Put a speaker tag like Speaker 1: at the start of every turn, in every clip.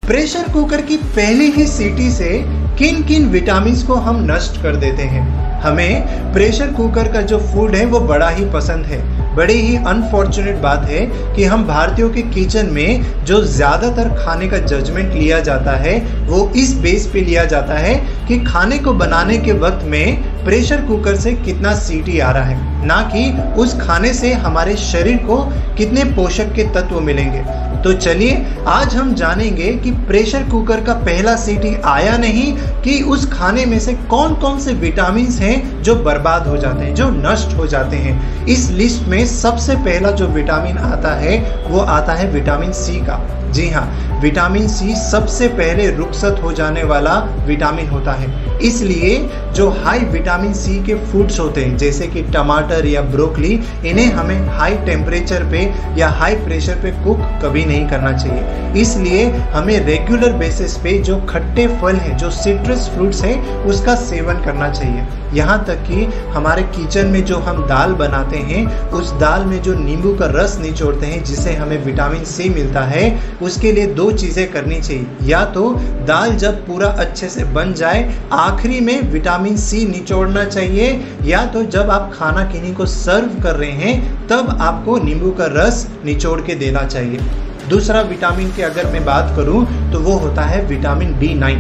Speaker 1: Pressure cooker की पहली ही सीटी से किन किन विटामिन्स को हम नष्ट कर देते हैं। हमें प्रेशर कुकर का जो फूड है वो बड़ा ही पसंद है। बड़ी ही अनफॉर्चुनेट बात है कि हम भारतीयों के किचन में जो ज़्यादातर खाने का जजमेंट लिया जाता है वो इस बेस पे लिया जाता है कि खाने को बनाने के वक्त में प्रेशर कुकर से कितना सीटी आ रहा है, ना कि उस खाने से हमारे शरीर को कितने पोषक के तत्व मिलेंगे। तो चलिए आज हम जानेंगे कि प्रेशर कुकर का पहला सीटी आया नहीं कि उस खाने में से कौन कौन से विटामिन हैं जो बर्बाद हो जाते हैं, जो नष्ट हो जाते हैं। इस लिस्ट में सबसे पहला जो विटामिन आता है वो आता है विटामिन सी का। जी हाँ, विटामिन सी सबसे पहले रुखसत हो जाने वाला विटामिन होता है। इसलिए जो हाई विटामिन सी के फूड्स होते हैं जैसे कि टमाटर या ब्रोकली, इन्हें हमें हाई टेम्परेचर पे या हाई प्रेशर पे कुक कभी नहीं करना चाहिए। इसलिए हमें रेगुलर बेसिस पे जो खट्टे फल हैं, जो सिट्रस फ्रूट्स हैं, उसका सेवन करना चाहिए। यहाँ तक कि हमारे किचन में जो हम दाल बनाते हैं उस दाल में जो नींबू का रस निचोड़ते हैं जिससे हमें विटामिन सी मिलता है, उसके लिए दो चीज़ें करनी चाहिए। या तो दाल जब पूरा अच्छे से बन जाए आखिरी में विटामिन सी निचोड़ना चाहिए, या तो जब आप खाना किन्हीं को सर्व कर रहे हैं तब आपको नींबू का रस निचोड़ के देना चाहिए। दूसरा विटामिन की अगर मैं बात करूं तो वो होता है विटामिन B9।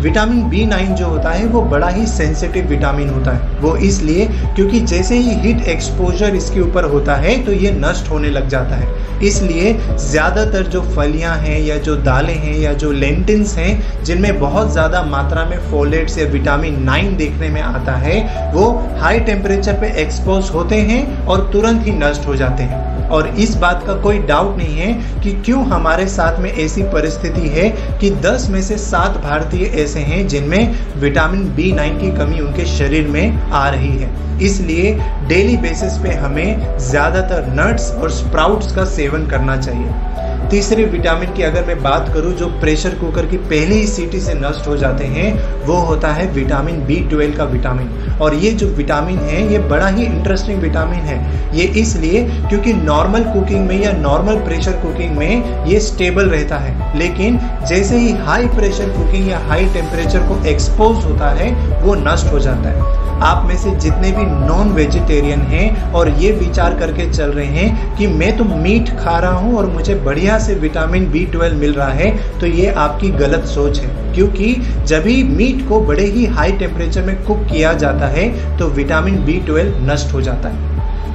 Speaker 1: विटामिन B9 जो होता है वो बड़ा ही सेंसिटिव विटामिन होता है। वो इसलिए क्योंकि जैसे ही हीट एक्सपोजर इसके ऊपर होता है तो ये नष्ट होने लग जाता है। इसलिए ज़्यादातर जो फलियां हैं या जो दालें हैं या जो लेंटिल्स हैं जिनमें बहुत ज़्यादा मात्रा में फोलेट्स या विटामिन 9 देखने में आता है, वो हाई टेम्परेचर पे एक्सपोज होते हैं और तुरंत ही नष्ट हो जाते हैं। और इस बात का कोई डाउट नहीं है कि क्यों हमारे साथ में ऐसी परिस्थिति है कि 10 में से 7 भारतीय ऐसे हैं जिनमें विटामिन B9 की कमी उनके शरीर में आ रही है। इसलिए डेली बेसिस पे हमें ज़्यादातर नट्स और स्प्राउट्स का सेवन करना चाहिए। तीसरे विटामिन की अगर मैं बात करूं जो प्रेशर कुकर की पहली ही सीटी से नष्ट हो जाते हैं वो होता है विटामिन B12 का विटामिन। और ये जो विटामिन है ये बड़ा ही इंटरेस्टिंग विटामिन है। ये इसलिए क्योंकि नॉर्मल कुकिंग में या नॉर्मल प्रेशर कुकिंग में ये स्टेबल रहता है, लेकिन जैसे ही हाई प्रेशर कुकिंग या हाई टेम्परेचर को एक्सपोज होता है वो नष्ट हो जाता है। आप में से जितने भी नॉन वेजिटेरियन हैं और ये विचार करके चल रहे हैं कि मैं तो मीट खा रहा हूँ और मुझे बढ़िया से विटामिन B12 मिल रहा है, तो ये आपकी गलत सोच है। क्योंकि जब ही मीट को बड़े ही हाई टेम्परेचर में कुक किया जाता है तो विटामिन B12 नष्ट हो जाता है।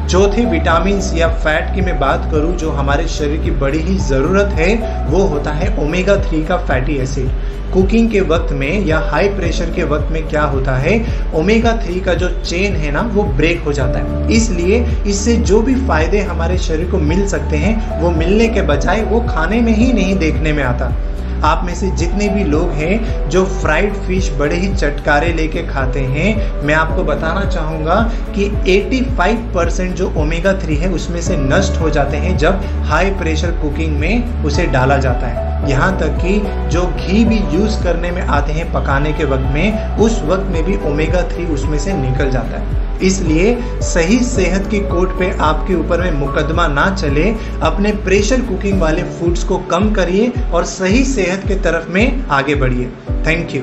Speaker 1: चौथे विटामिन या फैट की मैं बात करूं जो हमारे शरीर की बड़ी ही ज़रूरत है वो होता है ओमेगा 3 का फैटी एसिड। कुकिंग के वक्त में या हाई प्रेशर के वक्त में क्या होता है, ओमेगा 3 का जो चेन है ना वो ब्रेक हो जाता है। इसलिए इससे जो भी फायदे हमारे शरीर को मिल सकते हैं वो मिलने के बजाय वो खाने में ही नहीं देखने में आता। आप में से जितने भी लोग हैं जो फ्राइड फिश बड़े ही चटकारे लेके खाते हैं, मैं आपको बताना चाहूँगा कि 85% जो ओमेगा 3 है उसमें से नष्ट हो जाते हैं जब हाई प्रेशर कुकिंग में उसे डाला जाता है। यहाँ तक कि जो घी भी यूज़ करने में आते हैं पकाने के वक्त में, उस वक्त में भी ओमेगा 3 उसमें से निकल जाता है। इसलिए सही सेहत की कोट पे आपके ऊपर में मुकदमा ना चले, अपने प्रेशर कुकिंग वाले फूड्स को कम करिए और सही सेहत के तरफ में आगे बढ़िए। Thank you.